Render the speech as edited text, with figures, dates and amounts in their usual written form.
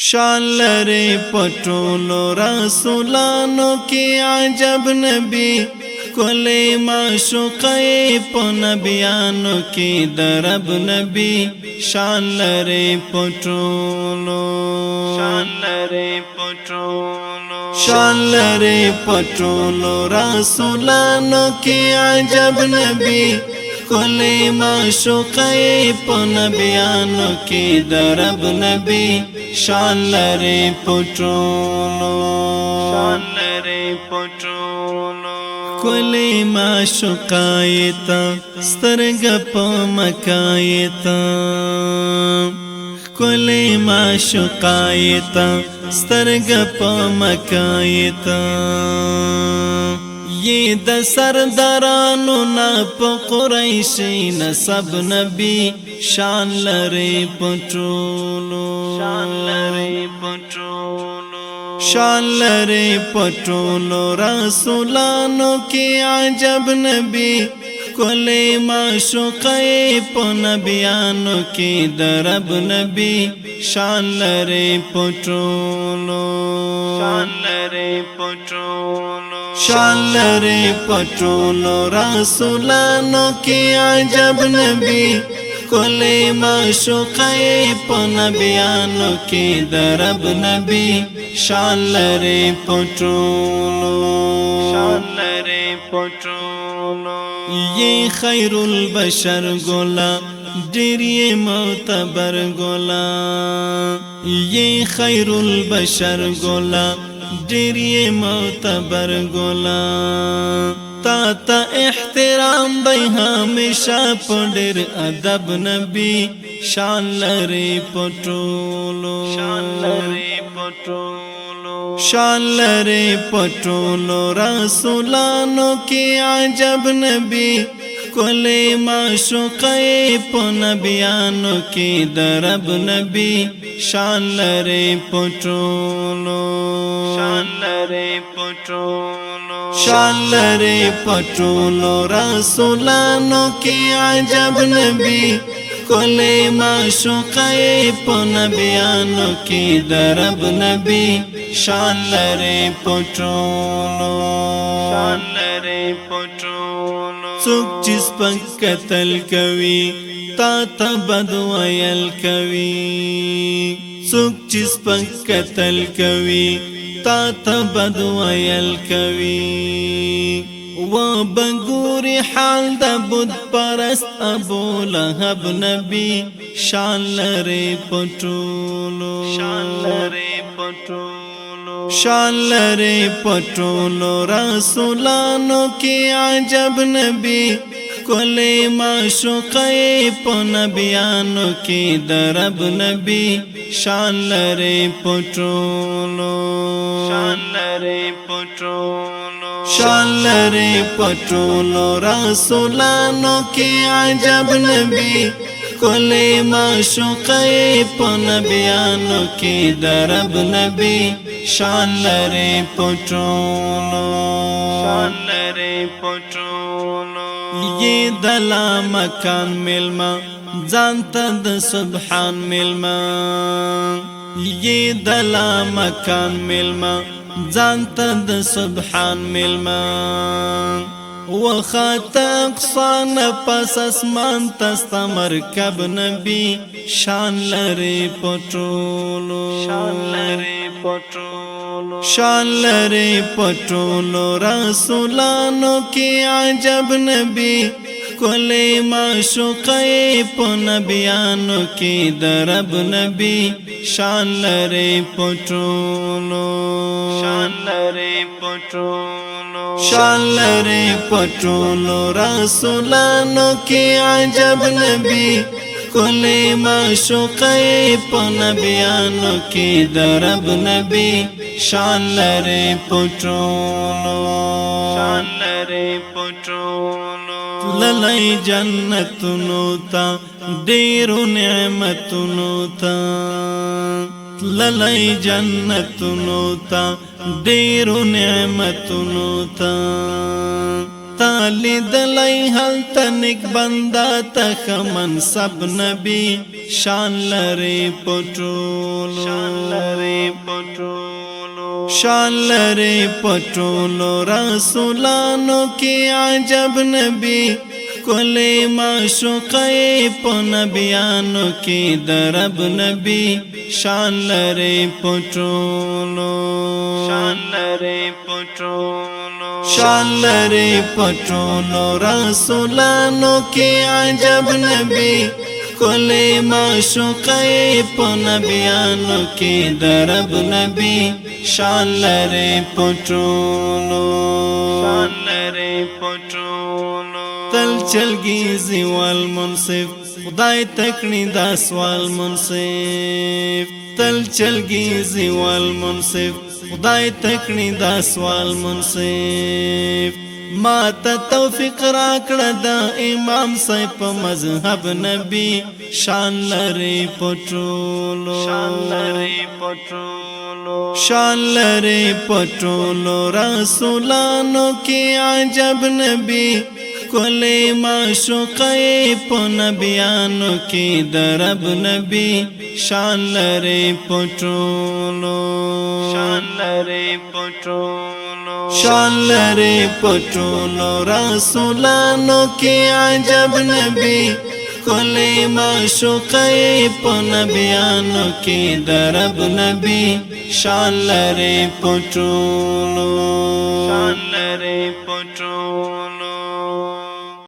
شان لري پټولو رسولانو کې عجب نبی کلی معشوقه په نبیانو کې درب نبی شان لري پټولو شان لري پټولو رسولانو کې عجب نبی کلی معشوقه په نبیانو کې درب نبی شان لري پټولو کلی معشوقه تا سترګ په مکه تا کلی معشوقه تا سترګ په مکه تا یہ د سردارانو نا په قریشی نسب نبی شان لري پټولو شان لري پټولو رسولانو کې عجب نبی کلی معشوقه په نبیانو کې درب نبی شان لري پټولو شان لري پټولو رسولانو کې عجب نبی کلی معشوقه په نبیانو کې درب نبی شان لري پټولو یہ خیر البشر گولا ډېری معتبر گولا یہ خیر البشر گولا ډېری معتبر گولا تا تا احترام به همیشه په ډېر ادب نبی شان لري پټولو شان لري پټولو رسولانو کې عجب نبی کلی معشوقه په نبیانو کې درب نبی شان لري پټولو شان لري پټولو رسولانو کې عجب نبی کلی معشوقه په نبیانو کې درب نبی شان لري پټولو څوک چې سپک قتل کوي تا ته بد ویل کوي څوک چې سپک قتل کوي تا ته بد ویل کوي و بګوري حال د بت پرست ابو لهب نبی شان لري پټولو شان لري پټولو رسولانو کې عجب نبی کلی معشوقه په نبیانو کې درب نبی شان لري پټولو شان لري پټولو رسولانو کې عجب نبی کلی معشوقه په نبیانو کې درب نبی شان لري پټولو یہ دلا مکان ملما ځانته د سبحان ملما یہ دلا مکان ملما ځانته د سبحان ملما وخات اقصان پس اسمان تستا مرکب نبی شان لري پټولو شان لري پټولو رسولانو کې عجب نبی کلی معشوقه په نبیانو کې درب نبی شان لري پټولو شان لري پټولو رسولانو کې عجب نبی کلی معشوقه په نبیانو کې درب نبی شان لري پټولو للی جنتونو تا ډېرو نعمتونو تا للی جنتونو تا ډېرو نعمتونو تا تالی دلی حل تنک بندا تخ منصب نبی شان لري پټولو پټولو شان لري پټولو رسولانو کې عجب نبی کلی معشوقه په نبیانو کې درب نبی شان لري پټولو شان لري پټولو شان لري پټولو رسولانو کې عجب نبی کلی معشوقه په نبیانو کې درب نبی شان لري پټولو شان لري پټولو تل چلگی زیوال منصف خدای تکنی دا سوال منصف تل چلگی زیوال منصف خدای تکنی دا سوال منصف ما تا توفیق راکړه دا امام صاحب په مذهب نبی شان لري پټولو شان لري پټولو شان لري پټولو رسولانو کې عجب نبی کلی معشوقه په نبیانو کې درب نبی شان لري پټولو شان لري پټولو شان لري پټولو رسولانو کې عجب نبی کلی معشوقه په نبیانو کې درب نبی شان لري پټولو شان لري پټولو